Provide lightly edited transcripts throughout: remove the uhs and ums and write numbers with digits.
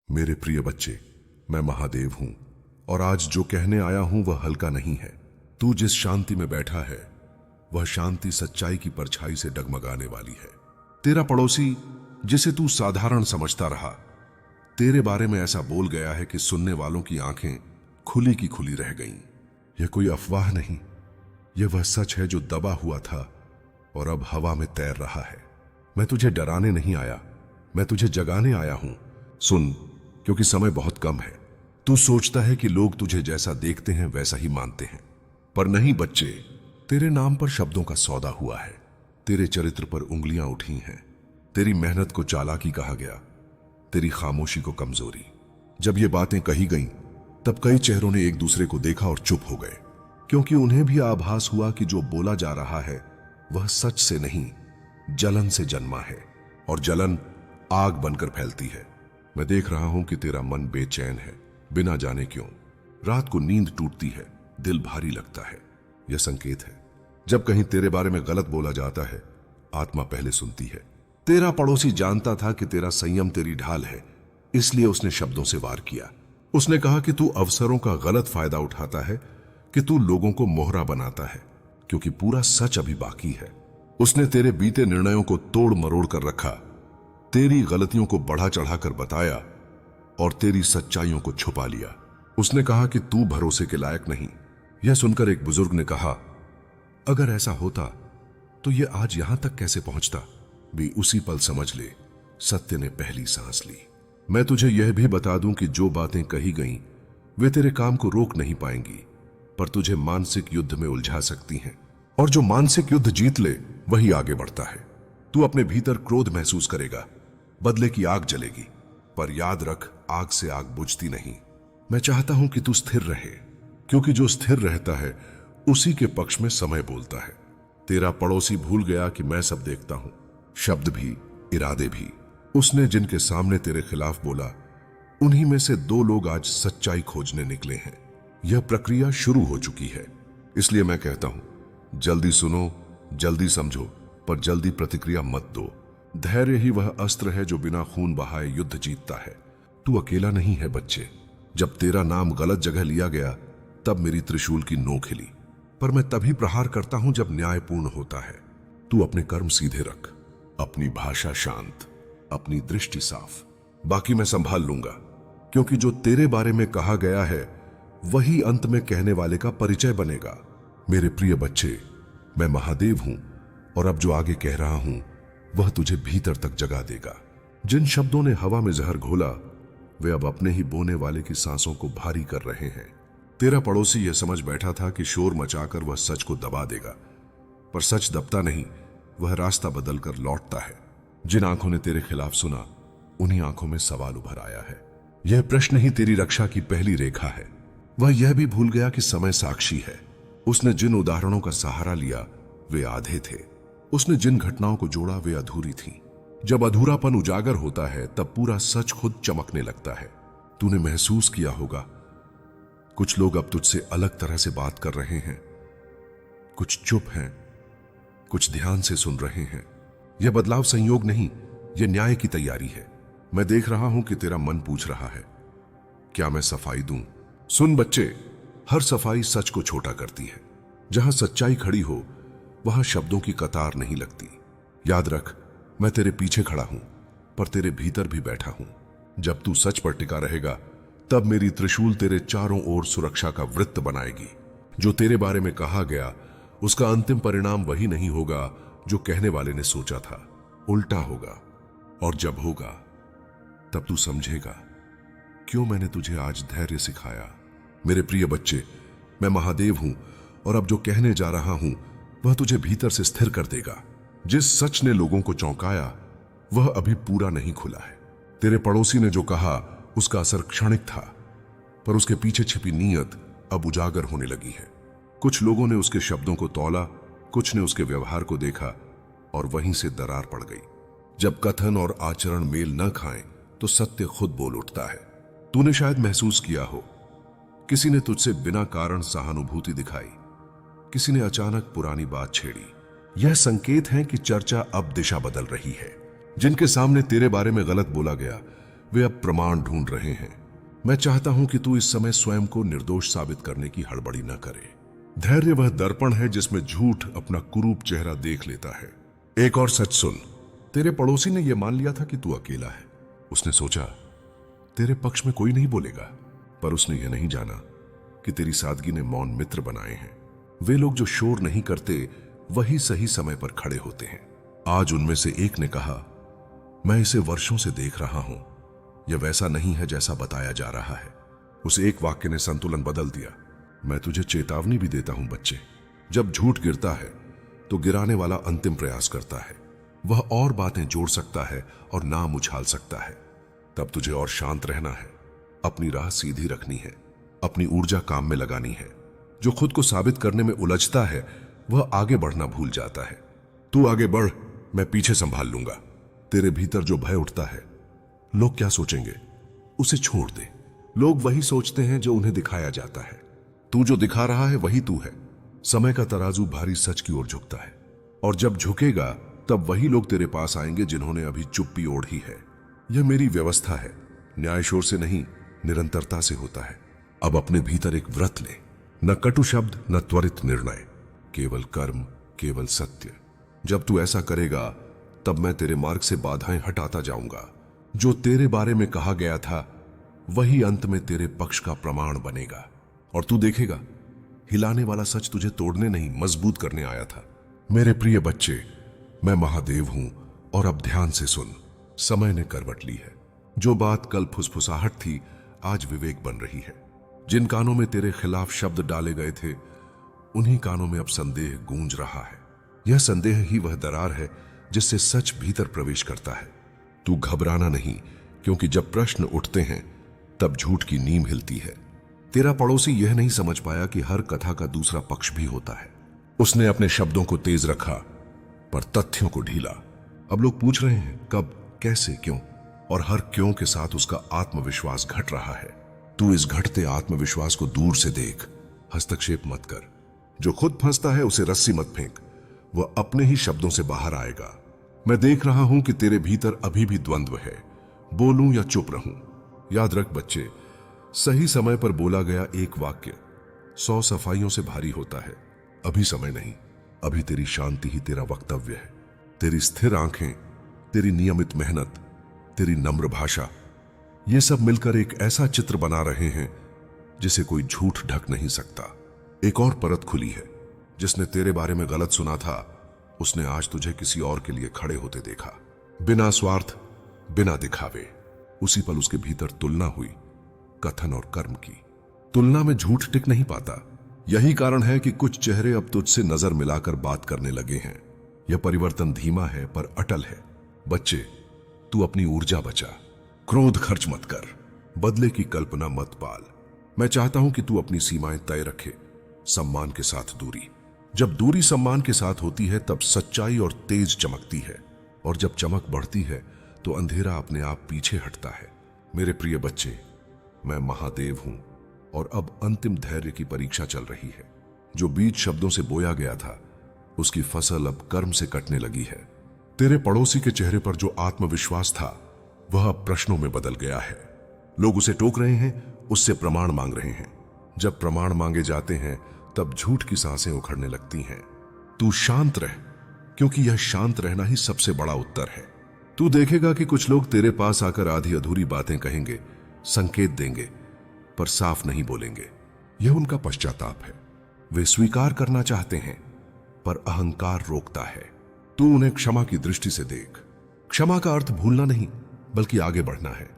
मेरे प्रिय बच्चे, मैं महादेव हूं और आज जो कहने आया हूं वह हल्का नहीं है। तू जिस शांति में बैठा है वह शांति सच्चाई की परछाई से डगमगाने वाली है। तेरा पड़ोसी जिसे तू साधारण समझता रहा, तेरे बारे में ऐसा बोल गया है कि सुनने वालों की आंखें खुली की खुली रह गईं। यह कोई अफवाह नहीं, यह वह सच है जो दबा हुआ था और अब हवा में तैर रहा है। मैं तुझे डराने नहीं आया, मैं तुझे जगाने आया हूं। सुन, क्योंकि समय बहुत कम है। तू सोचता है कि लोग तुझे जैसा देखते हैं वैसा ही मानते हैं, पर नहीं बच्चे। तेरे नाम पर शब्दों का सौदा हुआ है, तेरे चरित्र पर उंगलियां उठी हैं, तेरी मेहनत को चालाकी कहा गया, तेरी खामोशी को कमजोरी। जब ये बातें कही गईं, तब कई चेहरों ने एक दूसरे को देखा और चुप हो गए, क्योंकि उन्हें भी आभास हुआ कि जो बोला जा रहा है वह सच से नहीं, जलन से जन्मा है, और जलन आग बनकर फैलती है। मैं देख रहा हूं कि तेरा मन बेचैन है, बिना जाने क्यों। रात को नींद टूटती है, दिल भारी लगता है। यह संकेत है, जब कहीं तेरे बारे में गलत बोला जाता है, आत्मा पहले सुनती है। तेरा पड़ोसी जानता था कि तेरा संयम तेरी ढाल है, इसलिए उसने शब्दों से वार किया। उसने कहा कि तू अवसरों का गलत फायदा उठाता है, कि तू लोगों को मोहरा बनाता है, क्योंकि पूरा सच अभी बाकी है। उसने तेरे बीते निर्णयों को तोड़ मरोड़ कर रखा, तेरी गलतियों को बढ़ा चढ़ाकर बताया और तेरी सच्चाइयों को छुपा लिया। उसने कहा कि तू भरोसे के लायक नहीं। यह सुनकर एक बुजुर्ग ने कहा, अगर ऐसा होता तो यह आज यहां तक कैसे पहुंचता। भी उसी पल समझ ले, सत्य ने पहली सांस ली। मैं तुझे यह भी बता दूं कि जो बातें कही गईं वे तेरे काम को रोक नहीं पाएंगी, पर तुझे मानसिक युद्ध में उलझा सकती हैं, और जो मानसिक युद्ध जीत ले वही आगे बढ़ता है। तू अपने भीतर क्रोध महसूस करेगा, बदले की आग जलेगी, पर याद रख, आग से आग बुझती नहीं। मैं चाहता हूं कि तू स्थिर रहे, क्योंकि जो स्थिर रहता है उसी के पक्ष में समय बोलता है। तेरा पड़ोसी भूल गया कि मैं सब देखता हूं, शब्द भी, इरादे भी। उसने जिनके सामने तेरे खिलाफ बोला, उन्हीं में से 2 लोग आज सच्चाई खोजने निकले हैं। यह प्रक्रिया शुरू हो चुकी है, इसलिए मैं कहता हूं, जल्दी सुनो, जल्दी समझो, पर जल्दी प्रतिक्रिया मत दो। धैर्य ही वह अस्त्र है जो बिना खून बहाए युद्ध जीतता है। तू अकेला नहीं है बच्चे। जब तेरा नाम गलत जगह लिया गया, तब मेरी त्रिशूल की नोक हिली, पर मैं तभी प्रहार करता हूं जब न्यायपूर्ण होता है। तू अपने कर्म सीधे रख, अपनी भाषा शांत, अपनी दृष्टि साफ। बाकी मैं संभाल लूंगा, क्योंकि जो तेरे बारे में कहा गया है वही अंत में कहने वाले का परिचय बनेगा। मेरे प्रिय बच्चे, मैं महादेव हूं, और अब जो आगे कह रहा हूं वह तुझे भीतर तक जगा देगा। जिन शब्दों ने हवा में जहर घोला, वे अब अपने ही बोने वाले की सांसों को भारी कर रहे हैं। तेरा पड़ोसी यह समझ बैठा था कि शोर मचाकर वह सच को दबा देगा, पर सच दबता नहीं, वह रास्ता बदलकर लौटता है। जिन आंखों ने तेरे खिलाफ सुना, उन्हीं आंखों में सवाल उभर आया है। यह प्रश्न ही तेरी रक्षा की पहली रेखा है। वह यह भी भूल गया कि समय साक्षी है। उसने जिन उदाहरणों का सहारा लिया वे आधे थे, उसने जिन घटनाओं को जोड़ा वे अधूरी थीं। जब अधूरापन उजागर होता है तब पूरा सच खुद चमकने लगता है। तूने महसूस किया होगा, कुछ लोग अब तुझसे अलग तरह से बात कर रहे हैं, कुछ चुप हैं, कुछ ध्यान से सुन रहे हैं। यह बदलाव संयोग नहीं, यह न्याय की तैयारी है। मैं देख रहा हूं कि तेरा मन पूछ रहा है, क्या मैं सफाई दूं? सुन बच्चे, हर सफाई सच को छोटा करती है। जहां सच्चाई खड़ी हो वहां शब्दों की कतार नहीं लगती। याद रख, मैं तेरे पीछे खड़ा हूं, पर तेरे भीतर भी बैठा हूं। जब तू सच पर टिका रहेगा, तब मेरी त्रिशूल तेरे चारों ओर सुरक्षा का वृत्त बनाएगी। जो तेरे बारे में कहा गया उसका अंतिम परिणाम वही नहीं होगा जो कहने वाले ने सोचा था, उल्टा होगा। और जब होगा तब तू समझेगा क्यों मैंने तुझे आज धैर्य सिखाया। मेरे प्रिय बच्चे, मैं महादेव हूं, और अब जो कहने जा रहा हूं वह तुझे भीतर से स्थिर कर देगा। जिस सच ने लोगों को चौंकाया वह अभी पूरा नहीं खुला है। तेरे पड़ोसी ने जो कहा उसका असर क्षणिक था, पर उसके पीछे छिपी नीयत अब उजागर होने लगी है। कुछ लोगों ने उसके शब्दों को तौला, कुछ ने उसके व्यवहार को देखा, और वहीं से दरार पड़ गई। जब कथन और आचरण मेल न खाएं तो सत्य खुद बोल उठता है। तूने शायद महसूस किया हो, किसी ने तुझसे बिना कारण सहानुभूति दिखाई, किसी ने अचानक पुरानी बात छेड़ी। यह संकेत है कि चर्चा अब दिशा बदल रही है। जिनके सामने तेरे बारे में गलत बोला गया वे अब प्रमाण ढूंढ रहे हैं। मैं चाहता हूं कि तू इस समय स्वयं को निर्दोष साबित करने की हड़बड़ी न करे। धैर्य वह दर्पण है जिसमें झूठ अपना कुरूप चेहरा देख लेता है। एक और सच सुन। तेरे पड़ोसी ने यह मान लिया था कि तू अकेला है। उसने सोचा तेरे पक्ष में कोई नहीं बोलेगा, पर उसने यह नहीं जाना कि तेरी सादगी ने मौन मित्र बनाए हैं। वे लोग जो शोर नहीं करते वही सही समय पर खड़े होते हैं। आज उनमें से एक ने कहा, मैं इसे वर्षों से देख रहा हूं, यह वैसा नहीं है जैसा बताया जा रहा है। उस एक वाक्य ने संतुलन बदल दिया। मैं तुझे चेतावनी भी देता हूं बच्चे, जब झूठ गिरता है तो गिराने वाला अंतिम प्रयास करता है। वह और बातें जोड़ सकता है और नाम उछाल सकता है। तब तुझे और शांत रहना है, अपनी राह सीधी रखनी है, अपनी ऊर्जा काम में लगानी है। जो खुद को साबित करने में उलझता है वह आगे बढ़ना भूल जाता है। तू आगे बढ़, मैं पीछे संभाल लूंगा। तेरे भीतर जो भय उठता है, लोग क्या सोचेंगे, उसे छोड़ दे। लोग वही सोचते हैं जो उन्हें दिखाया जाता है। तू जो दिखा रहा है वही तू है। समय का तराजू भारी सच की ओर झुकता है, और जब झुकेगा तब वही लोग तेरे पास आएंगे जिन्होंने अभी चुप्पी ओढ़ी है। यह मेरी व्यवस्था है, न्याय शोर से नहीं, निरंतरता से होता है। अब अपने भीतर एक व्रत ले, न कटु शब्द न त्वरित निर्णय, केवल कर्म, केवल सत्य। जब तू ऐसा करेगा तब मैं तेरे मार्ग से बाधाएं हटाता जाऊंगा। जो तेरे बारे में कहा गया था वही अंत में तेरे पक्ष का प्रमाण बनेगा, और तू देखेगा हिलाने वाला सच तुझे तोड़ने नहीं मजबूत करने आया था। मेरे प्रिय बच्चे, मैं महादेव हूं, और अब ध्यान से सुन। समय ने करवट ली है। जो बात कल फुसफुसाहट थी आज विवेक बन रही है। जिन कानों में तेरे खिलाफ शब्द डाले गए थे उन्हीं कानों में अब संदेह गूंज रहा है। यह संदेह ही वह दरार है जिससे सच भीतर प्रवेश करता है। तू घबराना नहीं, क्योंकि जब प्रश्न उठते हैं तब झूठ की नींव हिलती है। तेरा पड़ोसी यह नहीं समझ पाया कि हर कथा का दूसरा पक्ष भी होता है। उसने अपने शब्दों को तेज रखा पर तथ्यों को ढीला। अब लोग पूछ रहे हैं कब, कैसे, क्यों, और हर क्यों के साथ उसका आत्मविश्वास घट रहा है। तू इस घटते आत्मविश्वास को दूर से देख, हस्तक्षेप मत कर। जो खुद फंसता है उसे रस्सी मत फेंक, वह अपने ही शब्दों से बाहर आएगा। मैं देख रहा हूं कि तेरे भीतर अभी भी द्वंद्व है, बोलूं या चुप रहूं। याद रख बच्चे, सही समय पर बोला गया एक वाक्य 100 सफाइयों से भारी होता है। अभी समय नहीं, अभी तेरी शांति ही तेरा वक्तव्य है। तेरी स्थिर आंखें, तेरी नियमित मेहनत, तेरी नम्र भाषा, ये सब मिलकर एक ऐसा चित्र बना रहे हैं जिसे कोई झूठ ढक नहीं सकता। एक और परत खुली है। जिसने तेरे बारे में गलत सुना था उसने आज तुझे किसी और के लिए खड़े होते देखा, बिना स्वार्थ, बिना दिखावे। उसी पल उसके भीतर तुलना हुई, कथन और कर्म की। तुलना में झूठ टिक नहीं पाता। यही कारण है कि कुछ चेहरे अब तुझसे नजर मिलाकर बात करने लगे हैं। यह परिवर्तन धीमा है पर अटल है। बच्चे, तू अपनी ऊर्जा बचा, क्रोध खर्च मत कर, बदले की कल्पना मत पाल। मैं चाहता हूं कि तू अपनी सीमाएं तय रखे, सम्मान के साथ दूरी। जब दूरी सम्मान के साथ होती है तब सच्चाई और तेज चमकती है, और जब चमक बढ़ती है तो अंधेरा अपने आप पीछे हटता है। मेरे प्रिय बच्चे, मैं महादेव हूं, और अब अंतिम धैर्य की परीक्षा चल रही है। जो बीज शब्दों से बोया गया था उसकी फसल अब कर्म से कटने लगी है। तेरे पड़ोसी के चेहरे पर जो आत्मविश्वास था वह अब प्रश्नों में बदल गया है। लोग उसे टोक रहे हैं, उससे प्रमाण मांग रहे हैं। जब प्रमाण मांगे जाते हैं तब झूठ की सांसें उखड़ने लगती हैं। तू शांत रह, क्योंकि यह शांत रहना ही सबसे बड़ा उत्तर है। तू देखेगा कि कुछ लोग तेरे पास आकर आधी अधूरी बातें कहेंगे, संकेत देंगे, पर साफ नहीं बोलेंगे। यह उनका पश्चाताप है। वे स्वीकार करना चाहते हैं पर अहंकार रोकता है। तू उन्हें क्षमा की दृष्टि से देख। क्षमा का अर्थ भूलना नहीं बल्कि आगे बढ़ना है।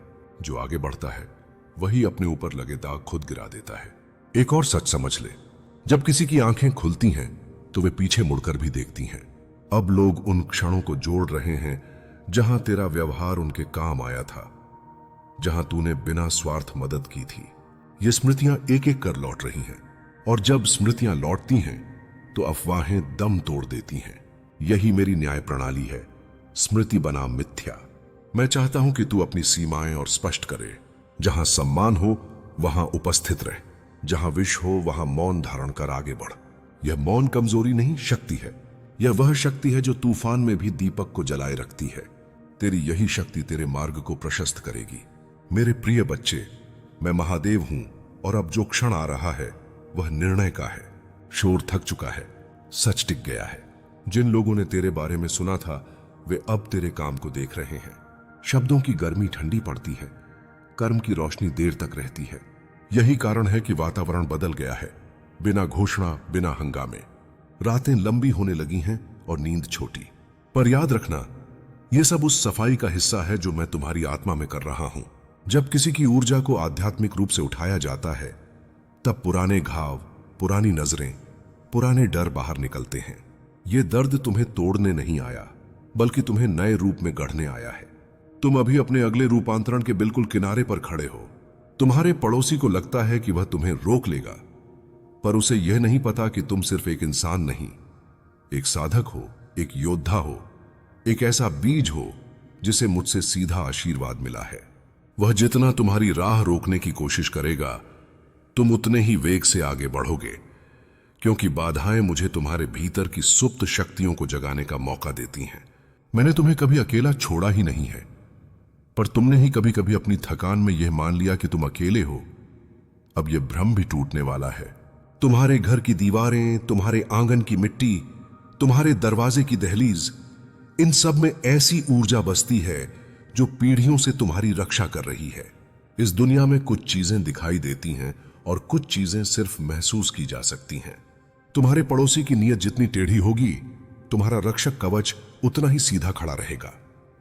जो आगे बढ़ता है वही अपने ऊपर लगे दाग खुद गिरा देता है। एक और सच समझ ले, जब किसी की आंखें खुलती हैं तो वे पीछे मुड़कर भी देखती हैं। अब लोग उन क्षणों को जोड़ रहे हैं जहां तेरा व्यवहार उनके काम आया था, जहां तूने बिना स्वार्थ मदद की थी। ये स्मृतियां एक एक कर लौट रही हैं, और जब स्मृतियां लौटती हैं तो अफवाहें दम तोड़ देती हैं। यही मेरी न्याय प्रणाली है, स्मृति बनाम मिथ्या। मैं चाहता हूं कि तू अपनी सीमाएं और स्पष्ट करे। जहां सम्मान हो वहां उपस्थित रह, जहां विष हो वहां मौन धारण कर आगे बढ़। यह मौन कमजोरी नहीं, शक्ति है। यह वह शक्ति है जो तूफान में भी दीपक को जलाए रखती है। तेरी यही शक्ति तेरे मार्ग को प्रशस्त करेगी। मेरे प्रिय बच्चे, मैं महादेव हूं और अब जो क्षण आ रहा है वह निर्णय का है। शोर थक चुका है, सच टिक गया है। जिन लोगों ने तेरे बारे में सुना था वे अब तेरे काम को देख रहे हैं। शब्दों की गर्मी ठंडी पड़ती है, कर्म की रोशनी देर तक रहती है। यही कारण है कि वातावरण बदल गया है, बिना घोषणा, बिना हंगामे। रातें लंबी होने लगी हैं और नींद छोटी। पर याद रखना, यह सब उस सफाई का हिस्सा है जो मैं तुम्हारी आत्मा में कर रहा हूं। जब किसी की ऊर्जा को आध्यात्मिक रूप से उठाया जाता है, तब पुराने घाव, पुरानी नजरें, पुराने डर बाहर निकलते हैं। यह दर्द तुम्हें तोड़ने नहीं आया, बल्कि तुम्हें नए रूप में गढ़ने आया है। तुम अभी अपने अगले रूपांतरण के बिल्कुल किनारे पर खड़े हो। तुम्हारे पड़ोसी को लगता है कि वह तुम्हें रोक लेगा, पर उसे यह नहीं पता कि तुम सिर्फ एक इंसान नहीं, एक साधक हो, एक योद्धा हो, एक ऐसा बीज हो जिसे मुझसे सीधा आशीर्वाद मिला है। वह जितना तुम्हारी राह रोकने की कोशिश करेगा, तुम उतने ही वेग से आगे बढ़ोगे, क्योंकि बाधाएं मुझे तुम्हारे भीतर की सुप्त शक्तियों को जगाने का मौका देती हैं। मैंने तुम्हें कभी अकेला छोड़ा ही नहीं है, पर तुमने ही कभी कभी अपनी थकान में यह मान लिया कि तुम अकेले हो। अब यह भ्रम भी टूटने वाला है। तुम्हारे घर की दीवारें, तुम्हारे आंगन की मिट्टी, तुम्हारे दरवाजे की दहलीज, इन सब में ऐसी ऊर्जा बसती है जो पीढ़ियों से तुम्हारी रक्षा कर रही है। इस दुनिया में कुछ चीजें दिखाई देती हैं और कुछ चीजें सिर्फ महसूस की जा सकती हैं। तुम्हारे पड़ोसी की नीयत जितनी टेढ़ी होगी, तुम्हारा रक्षक कवच उतना ही सीधा खड़ा रहेगा।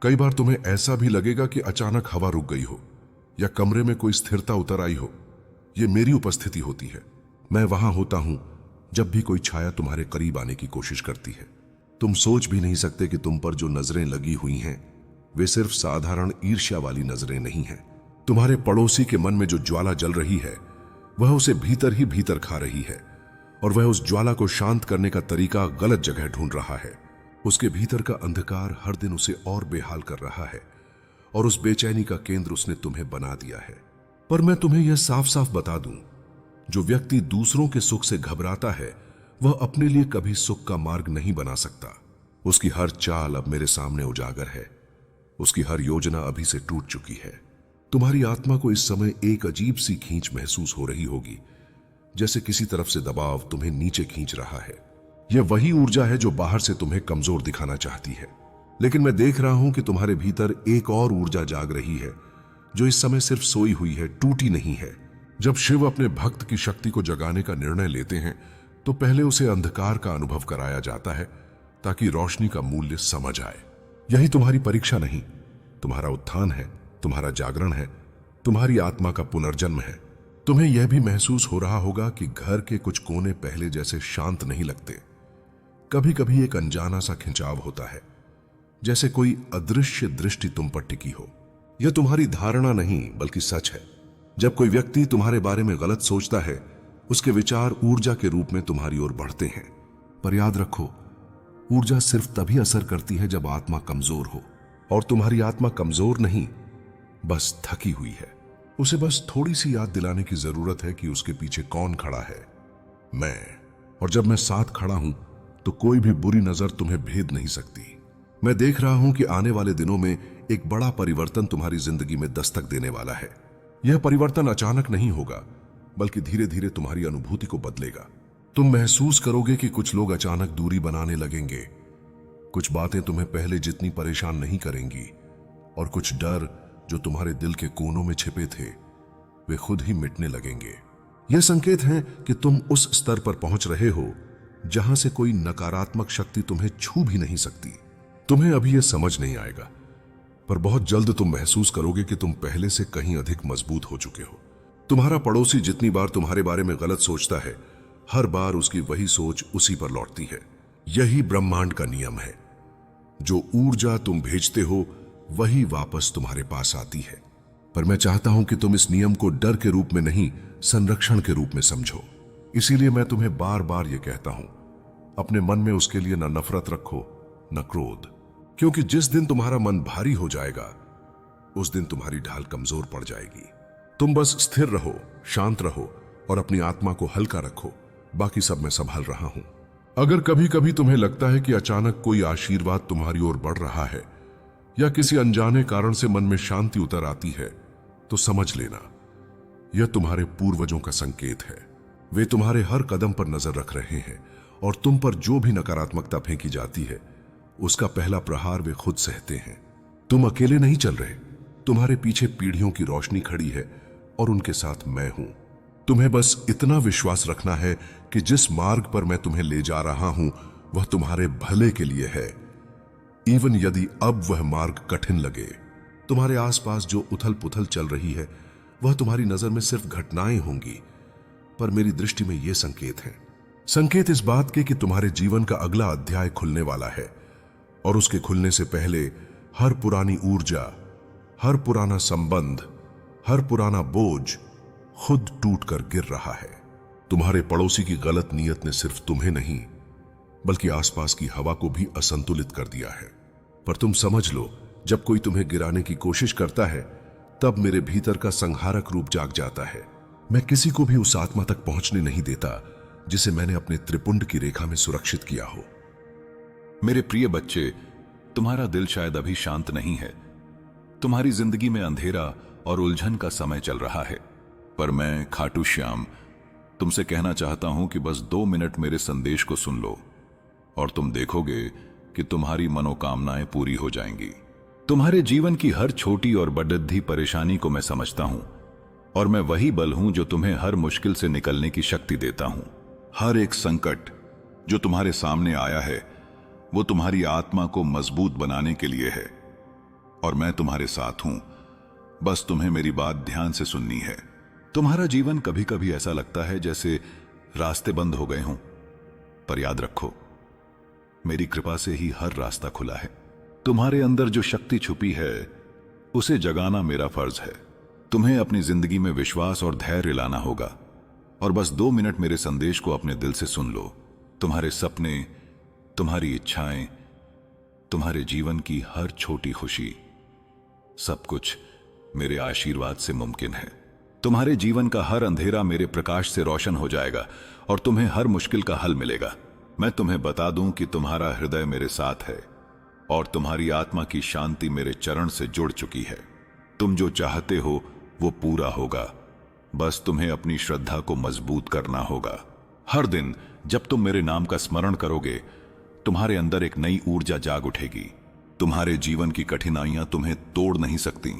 कई बार तुम्हें ऐसा भी लगेगा कि अचानक हवा रुक गई हो या कमरे में कोई स्थिरता उतर आई हो। यह मेरी उपस्थिति होती है। मैं वहां होता हूं जब भी कोई छाया तुम्हारे करीब आने की कोशिश करती है। तुम सोच भी नहीं सकते कि तुम पर जो नजरें लगी हुई हैं वे सिर्फ साधारण ईर्ष्या वाली नजरें नहीं हैं। तुम्हारे पड़ोसी के मन में जो ज्वाला जल रही है वह उसे भीतर ही भीतर खा रही है, और वह उस ज्वाला को शांत करने का तरीका गलत जगह ढूंढ रहा है। उसके भीतर का अंधकार हर दिन उसे और बेहाल कर रहा है, और उस बेचैनी का केंद्र उसने तुम्हें बना दिया है। पर मैं तुम्हें यह साफ साफ बता दूं, जो व्यक्ति दूसरों के सुख से घबराता है वह अपने लिए कभी सुख का मार्ग नहीं बना सकता। उसकी हर चाल अब मेरे सामने उजागर है, उसकी हर योजना अभी से टूट चुकी है। तुम्हारी आत्मा को इस समय एक अजीब सी खींच महसूस हो रही होगी, जैसे किसी तरफ से दबाव तुम्हें नीचे खींच रहा है। यह वही ऊर्जा है जो बाहर से तुम्हें कमजोर दिखाना चाहती है, लेकिन मैं देख रहा हूं कि तुम्हारे भीतर एक और ऊर्जा जाग रही है जो इस समय सिर्फ सोई हुई है, टूटी नहीं है। जब शिव अपने भक्त की शक्ति को जगाने का निर्णय लेते हैं तो पहले उसे अंधकार का अनुभव कराया जाता है ताकि रोशनी का मूल्य समझ आए। यही तुम्हारी परीक्षा नहीं, तुम्हारा उत्थान है, तुम्हारा जागरण है, तुम्हारी आत्मा का पुनर्जन्म है। तुम्हें यह भी महसूस हो रहा होगा कि घर के कुछ कोने पहले जैसे शांत नहीं लगते। कभी कभी एक अनजाना सा खिंचाव होता है, जैसे कोई अदृश्य दृष्टि तुम पर टिकी हो। यह तुम्हारी धारणा नहीं बल्कि सच है। जब कोई व्यक्ति तुम्हारे बारे में गलत सोचता है, उसके विचार ऊर्जा के रूप में तुम्हारी ओर बढ़ते हैं। पर याद रखो, ऊर्जा सिर्फ तभी असर करती है जब आत्मा कमजोर हो, और तुम्हारी आत्मा कमजोर नहीं, बस थकी हुई है। उसे बस थोड़ी सी याद दिलाने की जरूरत है कि उसके पीछे कौन खड़ा है, मैं। और जब मैं साथ खड़ा हूं तो कोई भी बुरी नजर तुम्हें भेद नहीं सकती। मैं देख रहा हूं कि आने वाले दिनों में एक बड़ा परिवर्तन तुम्हारी जिंदगी में दस्तक देने वाला है। यह परिवर्तन अचानक नहीं होगा, बल्कि धीरे धीरे तुम्हारी अनुभूति को बदलेगा। तुम महसूस करोगे कि कुछ लोग अचानक दूरी बनाने लगेंगे, कुछ बातें तुम्हें पहले जितनी परेशान नहीं करेंगी, और कुछ डर जो तुम्हारे दिल के कोनों में छिपे थे वे खुद ही मिटने लगेंगे। यह संकेत है कि तुम उस स्तर पर पहुंच रहे हो जहां से कोई नकारात्मक शक्ति तुम्हें छू भी नहीं सकती। तुम्हें अभी यह समझ नहीं आएगा, पर बहुत जल्द तुम महसूस करोगे कि तुम पहले से कहीं अधिक मजबूत हो चुके हो। तुम्हारा पड़ोसी जितनी बार तुम्हारे बारे में गलत सोचता है, हर बार उसकी वही सोच उसी पर लौटती है। यही ब्रह्मांड का नियम है। जो ऊर्जा तुम भेजते हो वही वापस तुम्हारे पास आती है। पर मैं चाहता हूं कि तुम इस नियम को डर के रूप में नहीं, संरक्षण के रूप में समझो। इसीलिए मैं तुम्हें बार बार यह कहता हूं, अपने मन में उसके लिए न नफरत रखो न क्रोध, क्योंकि जिस दिन तुम्हारा मन भारी हो जाएगा उस दिन तुम्हारी ढाल कमजोर पड़ जाएगी। तुम बस स्थिर रहो, शांत रहो और अपनी आत्मा को हल्का रखो। बाकी सब मैं संभाल रहा हूं। अगर कभी कभी तुम्हें लगता है कि अचानक कोई आशीर्वाद तुम्हारी ओर बढ़ रहा है या किसी अनजाने कारण से मन में शांति उतर आती है, तो समझ लेना, यह तुम्हारे पूर्वजों का संकेत है। वे तुम्हारे हर कदम पर नजर रख रहे हैं और तुम पर जो भी नकारात्मकता फेंकी जाती है उसका पहला प्रहार वे खुद सहते हैं। तुम अकेले नहीं चल रहे, तुम्हारे पीछे पीढ़ियों की रोशनी खड़ी है और उनके साथ मैं हूं। तुम्हें बस इतना विश्वास रखना है कि जिस मार्ग पर मैं तुम्हें ले जा रहा हूं वह तुम्हारे भले के लिए है, इवन यदि अब वह मार्ग कठिन लगे। तुम्हारे आसपास जो उथल पुथल चल रही है वह तुम्हारी नजर में सिर्फ घटनाएं होंगी, पर मेरी दृष्टि में ये संकेत हैं। संकेत इस बात के कि तुम्हारे जीवन का अगला अध्याय खुलने वाला है और उसके खुलने से पहले हर पुरानी ऊर्जा, हर पुराना संबंध, हर पुराना बोझ खुद टूट कर गिर रहा है। तुम्हारे पड़ोसी की गलत नीयत ने सिर्फ तुम्हें नहीं बल्कि आसपास की हवा को भी असंतुलित कर दिया है। पर तुम समझ लो, जब कोई तुम्हें गिराने की कोशिश करता है तब मेरे भीतर का संहारक रूप जाग जाता है। मैं किसी को भी उस आत्मा तक पहुंचने नहीं देता जिसे मैंने अपने त्रिपुंड की रेखा में सुरक्षित किया हो। मेरे प्रिय बच्चे, तुम्हारा दिल शायद अभी शांत नहीं है। तुम्हारी जिंदगी में अंधेरा और उलझन का समय चल रहा है, पर मैं खाटू श्याम तुमसे कहना चाहता हूं कि बस 2 मिनट मेरे संदेश को सुन लो और तुम देखोगे कि तुम्हारी मनोकामनाएं पूरी हो जाएंगी। तुम्हारे जीवन की हर छोटी और बड़ी परेशानी को मैं समझता हूं और मैं वही बल हूं जो तुम्हें हर मुश्किल से निकलने की शक्ति देता हूं। हर एक संकट जो तुम्हारे सामने आया है वो तुम्हारी आत्मा को मजबूत बनाने के लिए है और मैं तुम्हारे साथ हूं। बस तुम्हें मेरी बात ध्यान से सुननी है। तुम्हारा जीवन कभी कभी ऐसा लगता है जैसे रास्ते बंद हो गए हों, पर याद रखो, मेरी कृपा से ही हर रास्ता खुला है। तुम्हारे अंदर जो शक्ति छुपी है उसे जगाना मेरा फर्ज है। तुम्हें अपनी जिंदगी में विश्वास और धैर्य लाना होगा और बस 2 मिनट मेरे संदेश को अपने दिल से सुन लो। तुम्हारे सपने, तुम्हारी इच्छाएं, तुम्हारे जीवन की हर छोटी खुशी, सब कुछ मेरे आशीर्वाद से मुमकिन है। तुम्हारे जीवन का हर अंधेरा मेरे प्रकाश से रोशन हो जाएगा और तुम्हें हर मुश्किल का हल मिलेगा। मैं तुम्हें बता दूं कि तुम्हारा हृदय मेरे साथ है और तुम्हारी आत्मा की शांति मेरे चरण से जुड़ चुकी है। तुम जो चाहते हो वो पूरा होगा, बस तुम्हें अपनी श्रद्धा को मजबूत करना होगा। हर दिन जब तुम मेरे नाम का स्मरण करोगे, तुम्हारे अंदर एक नई ऊर्जा जाग उठेगी। तुम्हारे जीवन की कठिनाइयां तुम्हें तोड़ नहीं सकती,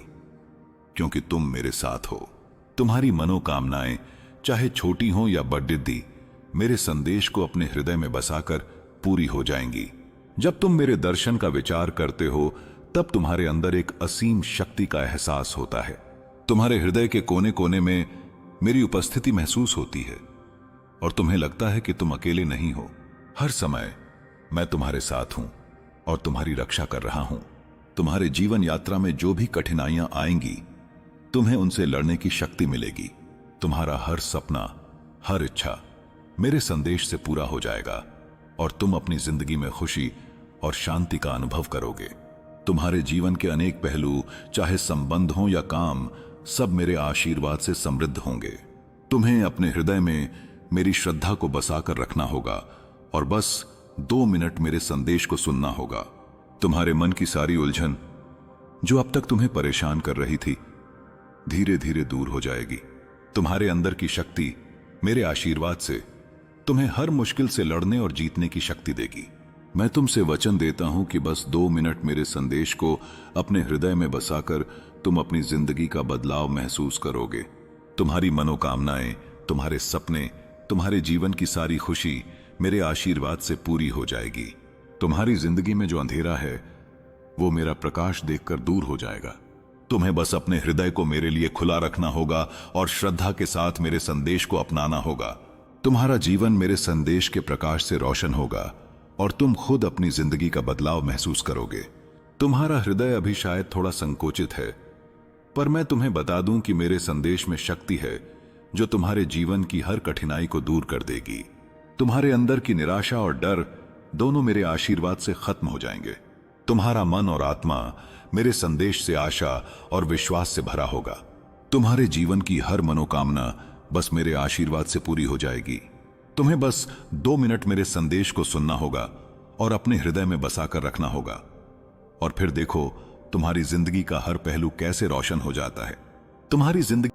क्योंकि तुम मेरे साथ हो। तुम्हारी मनोकामनाएं चाहे छोटी हो या बड़ी, मेरे संदेश को अपने हृदय में बसाकर पूरी हो जाएंगी। जब तुम मेरे दर्शन का विचार करते हो तब तुम्हारे अंदर एक असीम शक्ति का एहसास होता है। तुम्हारे हृदय के कोने कोने में मेरी उपस्थिति महसूस होती है और तुम्हें लगता है कि तुम अकेले नहीं हो। हर समय मैं तुम्हारे साथ हूं और तुम्हारी रक्षा कर रहा हूं। तुम्हारे जीवन यात्रा में जो भी कठिनाइयां आएंगी, तुम्हें उनसे लड़ने की शक्ति मिलेगी। तुम्हारा हर सपना, हर इच्छा मेरे संदेश से पूरा हो जाएगा और तुम अपनी जिंदगी में खुशी और शांति का अनुभव करोगे। तुम्हारे जीवन के अनेक पहलू, चाहे संबंध हो या काम, सब मेरे आशीर्वाद से समृद्ध होंगे। तुम्हें अपने हृदय में मेरी श्रद्धा को बसाकर रखना होगा और बस 2 मिनट मेरे संदेश को सुनना होगा। तुम्हारे मन की सारी उलझन जो अब तक तुम्हें परेशान कर रही थी, धीरे धीरे दूर हो जाएगी। तुम्हारे अंदर की शक्ति मेरे आशीर्वाद से तुम्हें हर मुश्किल से लड़ने और जीतने की शक्ति देगी। मैं तुमसे वचन देता हूं कि बस 2 मिनट मेरे संदेश को अपने हृदय में बसाकर तुम अपनी जिंदगी का बदलाव महसूस करोगे। तुम्हारी मनोकामनाएं, तुम्हारे सपने, तुम्हारे जीवन की सारी खुशी मेरे आशीर्वाद से पूरी हो जाएगी। तुम्हारी जिंदगी में जो अंधेरा है वो मेरा प्रकाश देखकर दूर हो जाएगा। तुम्हें बस अपने हृदय को मेरे लिए खुला रखना होगा और श्रद्धा के साथ मेरे संदेश को अपनाना होगा। तुम्हारा जीवन मेरे संदेश के प्रकाश से रोशन होगा और तुम खुद अपनी जिंदगी का बदलाव महसूस करोगे। तुम्हारा हृदय अभी शायद थोड़ा संकोचित है, पर मैं तुम्हें बता दूं कि मेरे संदेश में शक्ति है जो तुम्हारे जीवन की हर कठिनाई को दूर कर देगी। तुम्हारे अंदर की निराशा और डर दोनों मेरे आशीर्वाद से खत्म हो जाएंगे। तुम्हारा मन और आत्मा मेरे संदेश से आशा और विश्वास से भरा होगा। तुम्हारे जीवन की हर मनोकामना बस मेरे आशीर्वाद से पूरी हो जाएगी। तुम्हें बस 2 मिनट मेरे संदेश को सुनना होगा और अपने हृदय में बसाकर रखना होगा और फिर देखो तुम्हारी जिंदगी का हर पहलू कैसे रोशन हो जाता है। तुम्हारी जिंदगी